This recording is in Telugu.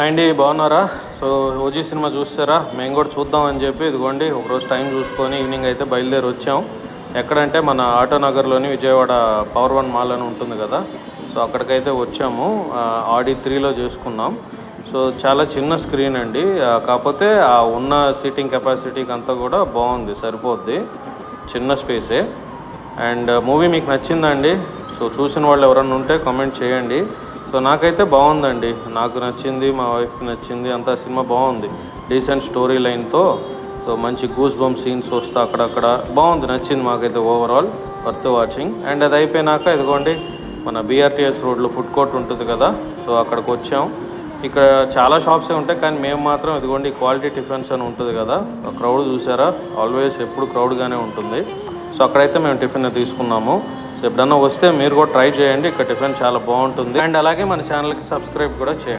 అండి బాగున్నారా? సో ఓజీ సినిమా చూస్తారా? మేము కూడా చూద్దామని చెప్పి ఇదిగోండి ఒకరోజు టైం చూసుకొని ఈవినింగ్ అయితే బయలుదేరి వచ్చాం. ఎక్కడంటే మన ఆటోనగర్లోని విజయవాడ పవర్ వన్ మాల్ అని ఉంటుంది కదా, సో అక్కడికైతే వచ్చాము. ఆడి 3లో చేసుకున్నాం. సో చాలా చిన్న స్క్రీన్ అండి, కాకపోతే ఆ ఉన్న సీటింగ్ కెపాసిటీకి అంతా కూడా బాగుంది, సరిపోద్ది, చిన్న స్పేసే. అండ్ మూవీ మీకు నచ్చిందండి? సో చూసిన వాళ్ళు ఎవరన్నా ఉంటే కామెంట్ చేయండి. సో నాకైతే బాగుందండి, నాకు నచ్చింది, మా వైఫ్కి నచ్చింది, అంతా సినిమా బాగుంది. డీసెంట్ స్టోరీ లైన్తో, సో మంచి గూస్ బంప్ సీన్స్ వస్తే అక్కడక్కడ బాగుంది, నచ్చింది మాకైతే ఓవరాల్, వర్త్ వాచింగ్. అండ్ అది అయిపోయినాక ఇదిగోండి మన బీఆర్టీఎస్ రోడ్లో ఫుడ్ కోర్ట్ ఉంటుంది కదా, సో అక్కడికి వచ్చాం. ఇక్కడ చాలా షాప్సే ఉంటాయి, కానీ మేము మాత్రం ఇదిగోండి క్వాలిటీ టిఫిన్స్ అని ఉంటుంది కదా, క్రౌడ్ చూసారా, ఆల్వేస్ ఎప్పుడు క్రౌడ్గానే ఉంటుంది. సో అక్కడైతే మేము టిఫిన్ తీసుకున్నాము. సో ఎప్పుడన్నా వస్తే మీరు కూడా ట్రై చేయండి, ఇక్కడ టిఫిన్ చాలా బాగుంటుంది. అండ్ అలాగే మన ఛానల్కి సబ్స్క్రైబ్ కూడా చేయండి.